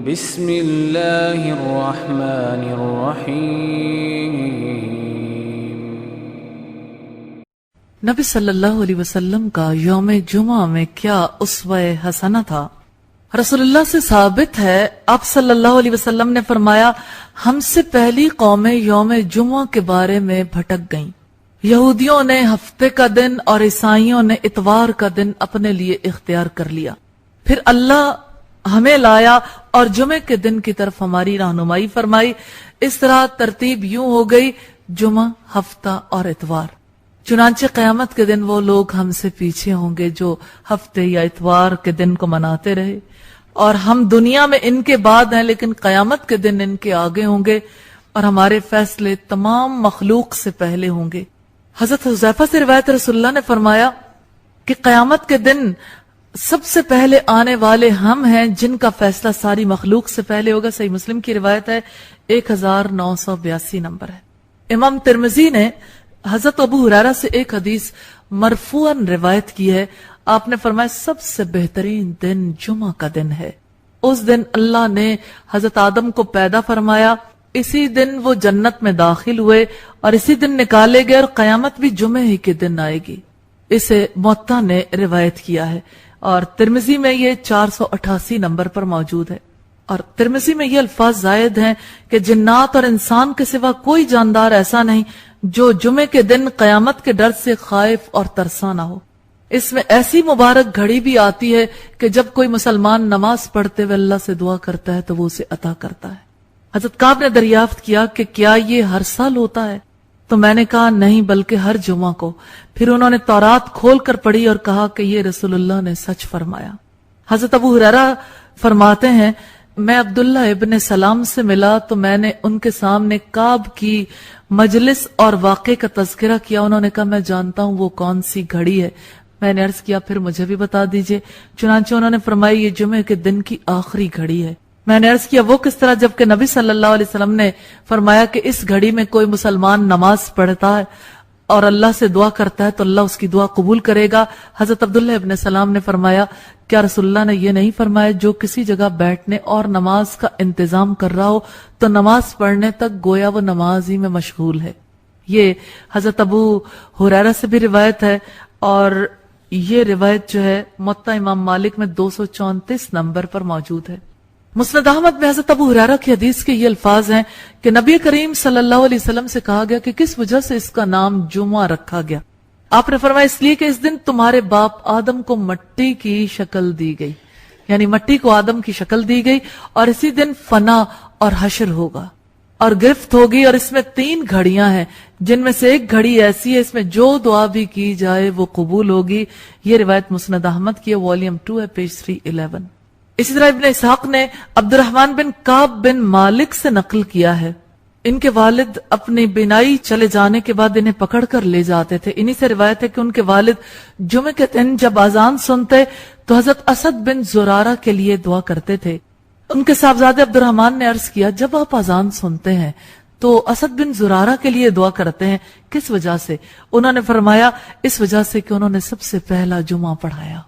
بسم اللہ الرحمن الرحیم۔ نبی صلی اللہ علیہ وسلم کا یوم جمعہ میں کیا اسوہ حسنہ تھا؟ رسول اللہ سے ثابت ہے، آپ صلی اللہ علیہ وسلم نے فرمایا، ہم سے پہلی قومیں یوم جمعہ کے بارے میں بھٹک گئیں۔ یہودیوں نے ہفتے کا دن اور عیسائیوں نے اتوار کا دن اپنے لیے اختیار کر لیا، پھر اللہ ہمیں لایا اور جمعے کے دن کی طرف ہماری رہنمائی فرمائی۔ اس طرح ترتیب یوں ہو گئی، جمعہ، ہفتہ اور اتوار۔ چنانچہ قیامت کے دن وہ لوگ ہم سے پیچھے ہوں گے جو ہفتے یا اتوار کے دن کو مناتے رہے، اور ہم دنیا میں ان کے بعد ہیں لیکن قیامت کے دن ان کے آگے ہوں گے، اور ہمارے فیصلے تمام مخلوق سے پہلے ہوں گے۔ حضرت حذیفہ سے روایت، رسول اللہ نے فرمایا کہ قیامت کے دن سب سے پہلے آنے والے ہم ہیں جن کا فیصلہ ساری مخلوق سے پہلے ہوگا۔ صحیح مسلم کی روایت ہے، 1982 نمبر ہے۔ امام ترمذی نے حضرت ابو ہریرہ سے ایک حدیث مرفوعاً روایت کی ہے، آپ نے فرمایا سب سے بہترین دن جمعہ کا دن ہے۔ اس دن اللہ نے حضرت آدم کو پیدا فرمایا، اسی دن وہ جنت میں داخل ہوئے اور اسی دن نکالے گئے، اور قیامت بھی جمعے ہی کے دن آئے گی۔ اسے موطا نے روایت کیا ہے اور ترمذی میں یہ 488 نمبر پر موجود ہے۔ اور ترمذی میں یہ الفاظ زائد ہیں کہ جنات اور انسان کے سوا کوئی جاندار ایسا نہیں جو جمعے کے دن قیامت کے ڈر سے خائف اور ترساں نہ ہو۔ اس میں ایسی مبارک گھڑی بھی آتی ہے کہ جب کوئی مسلمان نماز پڑھتے ہوئے اللہ سے دعا کرتا ہے تو وہ اسے عطا کرتا ہے۔ حضرت کعب نے دریافت کیا کہ کیا یہ ہر سال ہوتا ہے؟ تو میں نے کہا نہیں، بلکہ ہر جمعہ کو۔ پھر انہوں نے تورات کھول کر پڑھی اور کہا کہ یہ رسول اللہ نے سچ فرمایا۔ حضرت ابو ہریرہ فرماتے ہیں، میں عبداللہ ابن سلام سے ملا تو میں نے ان کے سامنے کعب کی مجلس اور واقعے کا تذکرہ کیا۔ انہوں نے کہا میں جانتا ہوں وہ کون سی گھڑی ہے۔ میں نے عرض کیا پھر مجھے بھی بتا دیجئے۔ چنانچہ انہوں نے فرمایا یہ جمعے کے دن کی آخری گھڑی ہے۔ میں نے عرض کیا وہ کس طرح، جبکہ نبی صلی اللہ علیہ وسلم نے فرمایا کہ اس گھڑی میں کوئی مسلمان نماز پڑھتا ہے اور اللہ سے دعا کرتا ہے تو اللہ اس کی دعا قبول کرے گا۔ حضرت عبداللہ ابن سلام نے فرمایا کیا رسول اللہ نے یہ نہیں فرمایا جو کسی جگہ بیٹھنے اور نماز کا انتظام کر رہا ہو تو نماز پڑھنے تک گویا وہ نماز ہی میں مشغول ہے۔ یہ حضرت ابو ہریرہ سے بھی روایت ہے، اور یہ روایت جو ہے موطا امام مالک میں 234 نمبر پر موجود ہے۔ مسند احمد میں حضرت ابو ہریرہ کی حدیث کے یہ الفاظ ہیں کہ نبی کریم صلی اللہ علیہ وسلم سے کہا گیا کہ کس وجہ سے اس کا نام جمعہ رکھا گیا؟ آپ نے فرمایا اس لیے کہ اس دن تمہارے باپ آدم کو مٹی کی شکل دی گئی، یعنی مٹی کو آدم کی شکل دی گئی، اور اسی دن فنا اور حشر ہوگا اور گرفت ہوگی، اور اس میں 3 گھڑیاں ہیں جن میں سے ایک گھڑی ایسی ہے اس میں جو دعا بھی کی جائے وہ قبول ہوگی۔ یہ روایت مسند احمد کی ہے، والیوم 2 ہے، پیج 311۔ اسی طرح ابن اسحاق نے عبد الرحمن بن کعب بن مالک سے نقل کیا ہے، ان کے والد اپنی بینائی چلے جانے کے بعد انہیں پکڑ کر لے جاتے تھے۔ انہی سے روایت ہے کہ ان کے والد جمعے کے دن جب اذان سنتے تو حضرت اسد بن زرارہ کے لیے دعا کرتے تھے۔ ان کے صاحبزادے عبد الرحمن نے عرض کیا جب آپ اذان سنتے ہیں تو اسد بن زرارہ کے لیے دعا کرتے ہیں، کس وجہ سے؟ انہوں نے فرمایا اس وجہ سے کہ انہوں نے سب سے پہلا جمعہ پڑھایا۔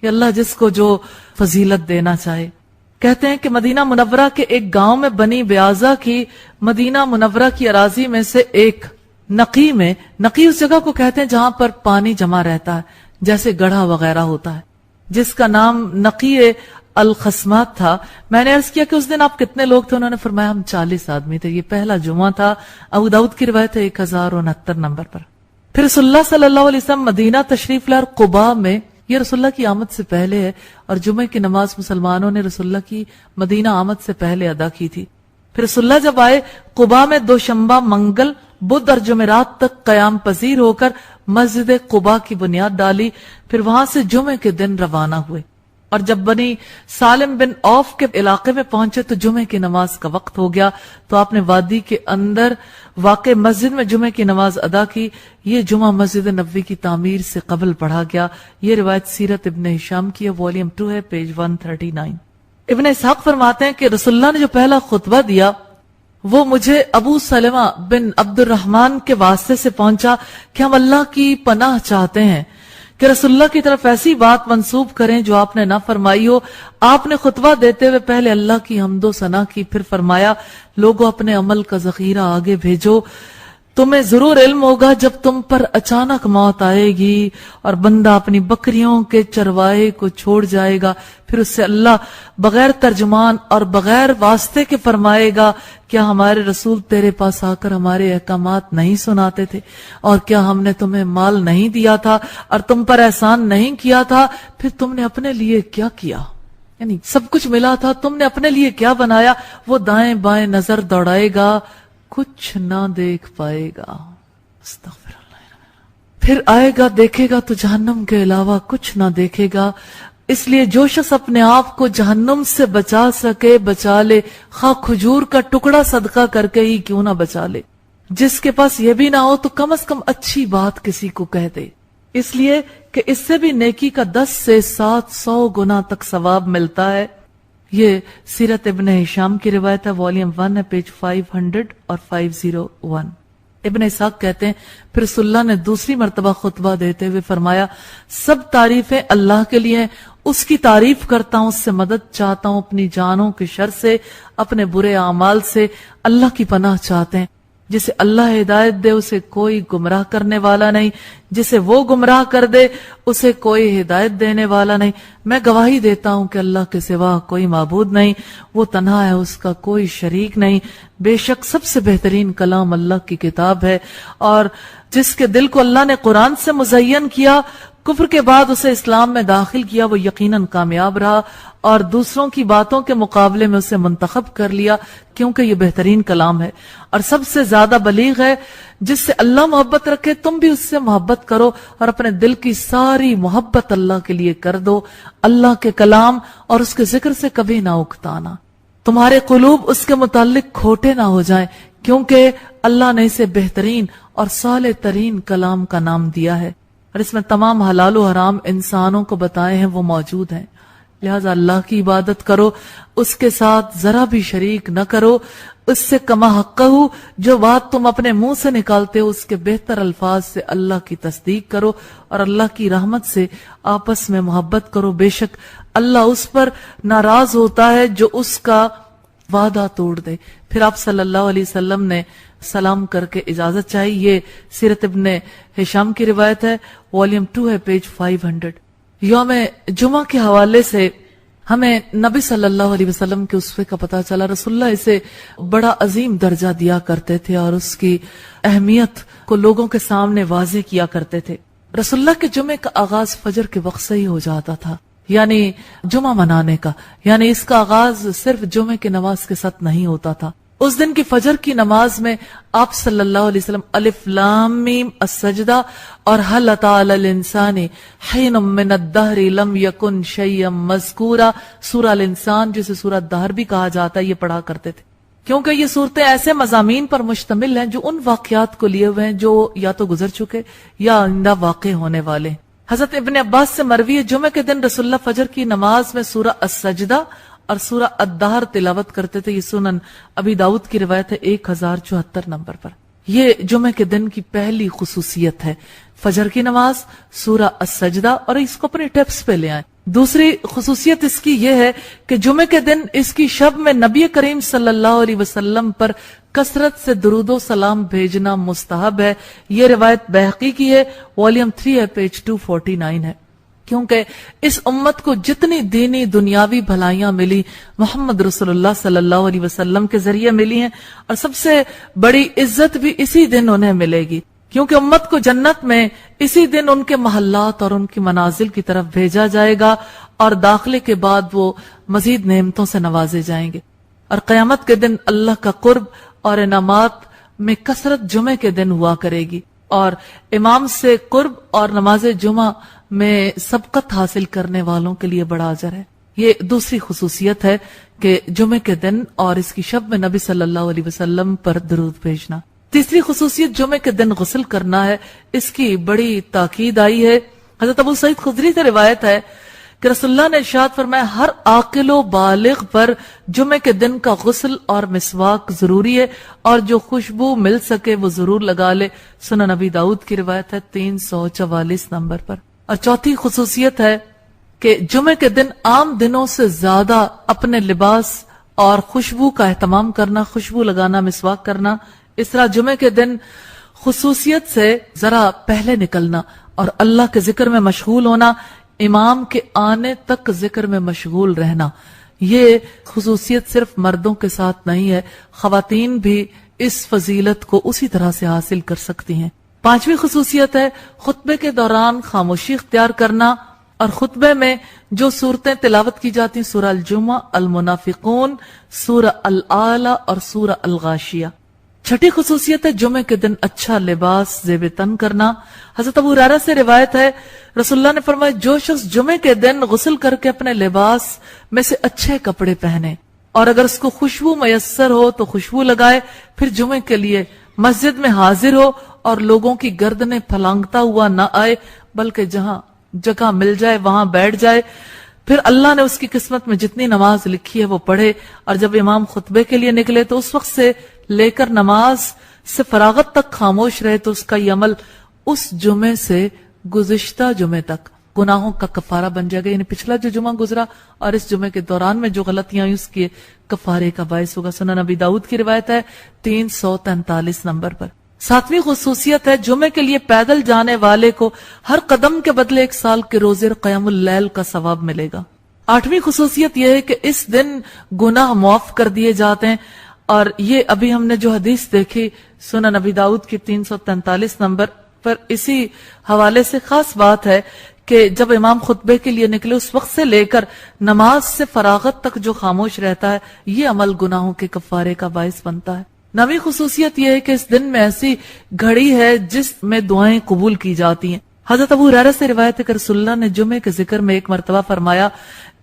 کہ اللہ جس کو جو فضیلت دینا چاہے۔ کہتے ہیں کہ مدینہ منورہ کے ایک گاؤں میں بنی بیازہ کی مدینہ منورہ کی اراضی میں سے ایک نقی میں، نقی اس جگہ کو کہتے ہیں جہاں پر پانی جمع رہتا ہے جیسے گڑھا وغیرہ ہوتا ہے، جس کا نام نقی الخصمات تھا۔ میں نے عرض کیا کہ اس دن آپ کتنے لوگ تھے؟ انہوں نے فرمایا ہم 40 آدمی تھے۔ یہ پہلا جمعہ تھا۔ ابو داؤد کی روایت ہے 1069 نمبر پر۔ پھر رسول اللہ صلی اللہ علیہ وسلم مدینہ تشریف لائے، قباء میں، یہ رسول اللہ کی آمد سے پہلے ہے، اور جمعہ کی نماز مسلمانوں نے رسول اللہ کی مدینہ آمد سے پہلے ادا کی تھی۔ پھر رسول اللہ جب آئے قباء میں دوشنبہ، منگل، بدھ اور جمعرات تک قیام پذیر ہو کر مسجد قباء کی بنیاد ڈالی، پھر وہاں سے جمعے کے دن روانہ ہوئے، اور جب بنی سالم بن عوف کے علاقے میں پہنچے تو جمعے کی نماز کا وقت ہو گیا، تو آپ نے وادی کے اندر واقع مسجد میں جمعے کی نماز ادا کی۔ یہ جمعہ مسجد نبوی کی تعمیر سے قبل پڑھا گیا۔ یہ روایت سیرت ابن ہشام کی ہے، والیوم 2 ہے، پیج 139۔ ابن اسحاق فرماتے ہیں کہ رسول اللہ نے جو پہلا خطبہ دیا وہ مجھے ابو سلمہ بن عبد الرحمن کے واسطے سے پہنچا کہ ہم اللہ کی پناہ چاہتے ہیں کہ رسول اللہ کی طرف ایسی بات منسوب کریں جو آپ نے نہ فرمائی ہو۔ آپ نے خطبہ دیتے ہوئے پہلے اللہ کی حمد و ثنا کی، پھر فرمایا لوگوں اپنے عمل کا ذخیرہ آگے بھیجو، تمہیں ضرور علم ہوگا جب تم پر اچانک موت آئے گی اور بندہ اپنی بکریوں کے چرواہے کو چھوڑ جائے گا، پھر اس سے اللہ بغیر ترجمان اور بغیر واسطے کے فرمائے گا کیا ہمارے رسول تیرے پاس آ کر ہمارے احکامات نہیں سناتے تھے، اور کیا ہم نے تمہیں مال نہیں دیا تھا اور تم پر احسان نہیں کیا تھا، پھر تم نے اپنے لیے کیا کیا؟ یعنی سب کچھ ملا تھا، تم نے اپنے لیے کیا بنایا؟ وہ دائیں بائیں نظر دوڑائے گا، کچھ نہ دیکھ پائے گا۔ استغفر اللہ۔ پھر آئے گا، دیکھے گا تو جہنم کے علاوہ کچھ نہ دیکھے گا۔ اس لیے جو شخص اپنے آپ کو جہنم سے بچا سکے بچا لے، خواہ کھجور کا ٹکڑا صدقہ کر کے ہی کیوں نہ بچا لے۔ جس کے پاس یہ بھی نہ ہو تو کم از کم اچھی بات کسی کو کہہ دے، اس لیے کہ اس سے بھی نیکی کا 10 سے 700 گنا تک ثواب ملتا ہے۔ یہ سیرت ابن ہشام کی روایت ہے، والیوم 1 ہے، پیج 500 اور 501۔ ابن اسحاق کہتے ہیں پھر رسول اللہ نے دوسری مرتبہ خطبہ دیتے ہوئے فرمایا سب تعریفیں اللہ کے لیے ہیں، اس کی تعریف کرتا ہوں، اس سے مدد چاہتا ہوں، اپنی جانوں کے شر سے، اپنے برے اعمال سے اللہ کی پناہ چاہتے ہیں۔ جسے اللہ ہدایت دے اسے کوئی گمراہ کرنے والا نہیں، جسے وہ گمراہ کر دے اسے کوئی ہدایت دینے والا نہیں۔ میں گواہی دیتا ہوں کہ اللہ کے سوا کوئی معبود نہیں، وہ تنہا ہے، اس کا کوئی شریک نہیں۔ بے شک سب سے بہترین کلام اللہ کی کتاب ہے، اور جس کے دل کو اللہ نے قرآن سے مزین کیا، کفر کے بعد اسے اسلام میں داخل کیا، وہ یقیناً کامیاب رہا، اور دوسروں کی باتوں کے مقابلے میں اسے منتخب کر لیا، کیونکہ یہ بہترین کلام ہے اور سب سے زیادہ بلیغ ہے۔ جس سے اللہ محبت رکھے تم بھی اس سے محبت کرو، اور اپنے دل کی ساری محبت اللہ کے لیے کر دو۔ اللہ کے کلام اور اس کے ذکر سے کبھی نہ اکتانا، تمہارے قلوب اس کے متعلق کھوٹے نہ ہو جائیں، کیونکہ اللہ نے اسے بہترین اور صالح ترین کلام کا نام دیا ہے، اور اس میں تمام حلال و حرام انسانوں کو بتائے ہیں وہ موجود ہیں۔ لہذا اللہ کی عبادت کرو، اس کے ساتھ ذرا بھی شریک نہ کرو، اس سے کما حق ہو، جو بات تم اپنے منہ سے نکالتے ہو اس کے بہتر الفاظ سے اللہ کی تصدیق کرو، اور اللہ کی رحمت سے آپس میں محبت کرو، بے شک اللہ اس پر ناراض ہوتا ہے جو اس کا وعدہ توڑ دے۔ پھر آپ صلی اللہ علیہ وسلم نے سلام کر کے اجازت چاہی۔ یہ سیرت ابن ہشام کی روایت ہے، والیوم 2 ہے، پیج 500۔ یوم جمعہ کے حوالے سے ہمیں نبی صلی اللہ علیہ وسلم کے اسوے کا پتہ چلا۔ رسول اللہ اسے بڑا عظیم درجہ دیا کرتے تھے اور اس کی اہمیت کو لوگوں کے سامنے واضح کیا کرتے تھے۔ رسول اللہ کے جمعے کا آغاز فجر کے وقت سے ہی ہو جاتا تھا، یعنی جمعہ منانے کا، یعنی اس کا آغاز صرف جمعے کی نماز کے ساتھ نہیں ہوتا تھا۔ اس دن کی فجر کی نماز میں آپ صلی اللہ علیہ وسلم الف لام میم السجدہ اور هل اتى على الانسان حين من الدهر لم يكن شيئا مذکورا، سورہ الانسان جسے سورہ دہر بھی کہا جاتا ہے، یہ پڑھا کرتے تھے، کیونکہ یہ صورتیں ایسے مضامین پر مشتمل ہیں جو ان واقعات کو لیے ہوئے ہیں جو یا تو گزر چکے یا آئندہ واقع ہونے والے ہیں۔ حضرت ابن عباس سے مروی ہے جمعہ کے دن رسول اللہ فجر کی نماز میں سورہ السجدہ اور سورہ الدہر تلاوت کرتے تھے۔ یہ سنن ابی داؤد کی روایت ہے 1074 نمبر پر۔ یہ جمعے کے دن کی پہلی خصوصیت ہے، فجر کی نماز، سورہ السجدہ، اور اس کو اپنے ٹیپس پہ لے آئیں۔ دوسری خصوصیت اس کی یہ ہے کہ جمعے کے دن اس کی شب میں نبی کریم صلی اللہ علیہ وسلم پر کثرت سے درود و سلام بھیجنا مستحب ہے۔ یہ روایت بہقی کی ہے، والیوم 3 ہے، پیج 249 ہے۔ کیونکہ اس امت کو جتنی دینی دنیاوی بھلائیاں ملی محمد رسول اللہ صلی اللہ علیہ وسلم کے ذریعے ملی ہیں، اور سب سے بڑی عزت بھی اسی دن انہیں ملے گی، کیونکہ امت کو جنت میں اسی دن ان کے محلات اور ان کی منازل کی طرف بھیجا جائے گا، اور داخلے کے بعد وہ مزید نعمتوں سے نوازے جائیں گے، اور قیامت کے دن اللہ کا قرب اور انعامات میں کثرت جمعے کے دن ہوا کرے گی، اور امام سے قرب اور نماز جمعہ میں سبقت حاصل کرنے والوں کے لیے بڑا اجر ہے۔ یہ دوسری خصوصیت ہے کہ جمعے کے دن اور اس کی شب میں نبی صلی اللہ علیہ وسلم پر درود بھیجنا۔ تیسری خصوصیت جمعے کے دن غسل کرنا ہے، اس کی بڑی تاکید آئی ہے۔ حضرت ابو سعید خدری سے روایت ہے کہ رسول اللہ نے ارشاد فرمایا ہر عاقل و بالغ پر جمعے کے دن کا غسل اور مسواک ضروری ہے، اور جو خوشبو مل سکے وہ ضرور لگا لے۔ سنن نبی داؤد کی روایت ہے 344 نمبر پر۔ اور چوتھی خصوصیت ہے کہ جمعے کے دن عام دنوں سے زیادہ اپنے لباس اور خوشبو کا اہتمام کرنا، خوشبو لگانا، مسواک کرنا. اس طرح جمعے کے دن خصوصیت سے ذرا پہلے نکلنا اور اللہ کے ذکر میں مشغول ہونا، امام کے آنے تک ذکر میں مشغول رہنا. یہ خصوصیت صرف مردوں کے ساتھ نہیں ہے، خواتین بھی اس فضیلت کو اسی طرح سے حاصل کر سکتی ہیں. پانچویں خصوصیت ہے خطبے کے دوران خاموشی اختیار کرنا اور خطبے میں جو صورتیں تلاوت کی جاتی ہیں، سورہ الجمعہ، المنافقون، سورہ الاعلی اور سورہ الغاشیہ. چھٹی خصوصیت ہے جمعے کے دن اچھا لباس زیب تن کرنا. حضرت ابو ہریرہ سے روایت ہے رسول اللہ نے فرمایا جو شخص جمعے کے دن غسل کر کے اپنے لباس میں سے اچھے کپڑے پہنے اور اگر اس کو خوشبو میسر ہو تو خوشبو لگائے، پھر جمعے کے لیے مسجد میں حاضر ہو اور لوگوں کی گردنیں پھلانگتا ہوا نہ آئے بلکہ جہاں جگہ مل جائے وہاں بیٹھ جائے، پھر اللہ نے اس کی قسمت میں جتنی نماز لکھی ہے وہ پڑھے، اور جب امام خطبے کے لیے نکلے تو اس وقت سے لے کر نماز سے فراغت تک خاموش رہے، تو اس کا یہ عمل اس جمعے سے گزشتہ جمعے تک گناہوں کا کفارہ بن جائے گا. یعنی پچھلا جو جمعہ گزرا اور اس جمعے کے دوران میں جو غلطیاں ہوئی اس کے کفارے کا باعث ہوگا. سنن نبی داؤد کی روایت ہے 343 نمبر پر. ساتویں خصوصیت ہے جمعے کے لیے پیدل جانے والے کو ہر قدم کے بدلے 1 سال کے روزے قیام اللیل کا ثواب ملے گا. آٹھویں خصوصیت یہ ہے کہ اس دن گناہ معاف کر دیے جاتے ہیں، اور یہ ابھی ہم نے جو حدیث دیکھی سنن نبی داؤد کی 343 نمبر پر، اسی حوالے سے خاص بات ہے کہ جب امام خطبے کے لیے نکلے اس وقت سے لے کر نماز سے فراغت تک جو خاموش رہتا ہے یہ عمل گناہوں کے کفارے کا باعث بنتا ہے. نویں خصوصیت یہ ہے کہ اس دن میں ایسی گھڑی ہے جس میں دعائیں قبول کی جاتی ہیں. حضرت ابو ہریرہ سے روایت ہے کہ رسول اللہ نے جمعے کے ذکر میں ایک مرتبہ فرمایا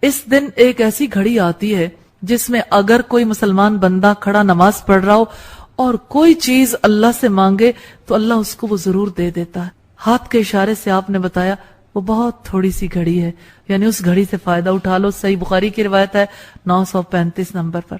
اس دن ایک ایسی گھڑی آتی ہے جس میں اگر کوئی مسلمان بندہ کھڑا نماز پڑھ رہا ہو اور کوئی چیز اللہ سے مانگے تو اللہ اس کو وہ ضرور دے دیتا ہے. ہاتھ کے اشارے سے آپ نے بتایا وہ بہت تھوڑی سی گھڑی ہے، یعنی اس گھڑی سے فائدہ اٹھا لو. صحیح بخاری کی روایت ہے 935 نمبر پر.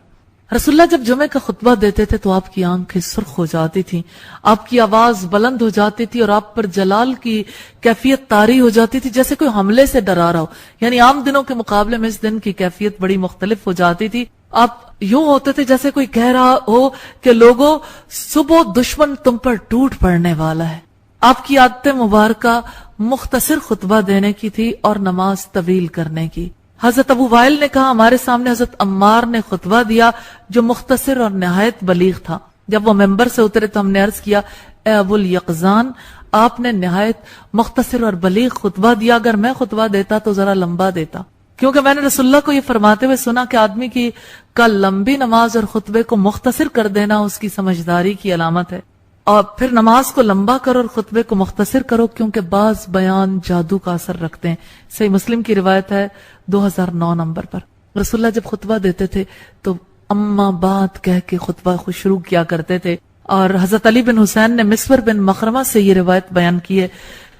رسول اللہ جب جمعے کا خطبہ دیتے تھے تو آپ کی آنکھیں سرخ ہو جاتی تھیں، آپ کی آواز بلند ہو جاتی تھی اور آپ پر جلال کی کیفیت طاری ہو جاتی تھی جیسے کوئی حملے سے ڈرا رہا ہو. یعنی عام دنوں کے مقابلے میں اس دن کی کیفیت بڑی مختلف ہو جاتی تھی. آپ یوں ہوتے تھے جیسے کوئی کہہ رہا ہو کہ لوگوں صبح دشمن تم پر ٹوٹ پڑنے والا ہے. آپ کی عادت مبارکہ مختصر خطبہ دینے کی تھی اور نماز طویل کرنے کی. حضرت ابو وائل نے کہا ہمارے سامنے حضرت عمار نے خطبہ دیا جو مختصر اور نہایت بلیغ تھا. جب وہ ممبر سے اترے تو ہم نے عرض کیا اے ابو الیقظان آپ نے نہایت مختصر اور بلیغ خطبہ دیا، اگر میں خطبہ دیتا تو ذرا لمبا دیتا، کیونکہ میں نے رسول اللہ کو یہ فرماتے ہوئے سنا کہ آدمی کی کا لمبی نماز اور خطبے کو مختصر کر دینا اس کی سمجھداری کی علامت ہے. اور پھر نماز کو لمبا کرو اور خطبے کو مختصر کرو کیونکہ بعض بیان جادو کا اثر رکھتے ہیں. صحیح مسلم کی روایت ہے 2009 نمبر پر. رسول اللہ جب خطبہ دیتے تھے تو اما بعد کہہ کے خطبہ کو شروع کیا کرتے تھے. اور حضرت علی بن حسین نے مسور بن مخرمہ سے یہ روایت بیان کی ہے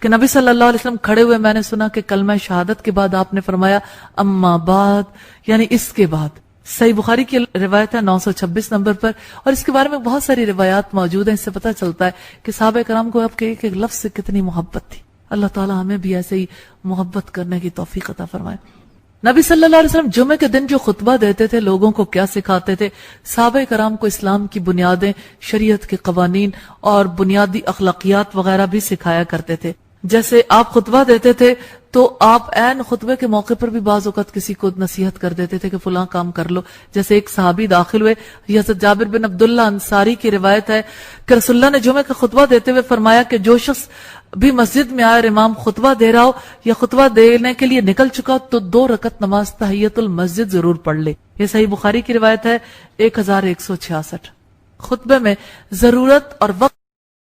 کہ نبی صلی اللہ علیہ وسلم کھڑے ہوئے میں نے سنا کہ کلمہ شہادت کے بعد آپ نے فرمایا اما بعد، یعنی اس کے بعد. صحیح بخاری کی روایت ہے 926 نمبر پر. اور اس کے بارے میں بہت ساری روایات موجود ہیں. اس سے پتہ چلتا ہے کہ صحابہ کرام کو آپ کے ایک ایک لفظ سے کتنی محبت تھی. اللہ تعالی ہمیں بھی ایسے ہی محبت کرنے کی توفیق عطا فرمائے. نبی صلی اللہ علیہ وسلم جمعے کے دن جو خطبہ دیتے تھے لوگوں کو کیا سکھاتے تھے؟ صحابہ کرام کو اسلام کی بنیادیں، شریعت کے قوانین اور بنیادی اخلاقیات وغیرہ بھی سکھایا کرتے تھے. جیسے آپ خطبہ دیتے تھے تو آپ عین خطبے کے موقع پر بھی بعض اوقات کسی کو نصیحت کر دیتے تھے کہ فلاں کام کر لو. جیسے ایک صحابی داخل ہوئے، حضرت جابر بن عبداللہ انصاری کی روایت ہے کہ رسول اللہ نے جمعے کا خطبہ دیتے ہوئے فرمایا کہ جو شخص بھی مسجد میں آئے اور امام خطبہ دے رہا ہو یا خطبہ دینے کے لیے نکل چکا تو 2 رکعت نماز تحیت المسجد ضرور پڑھ لے. یہ صحیح بخاری کی روایت ہے 1166. خطبے میں ضرورت اور وقت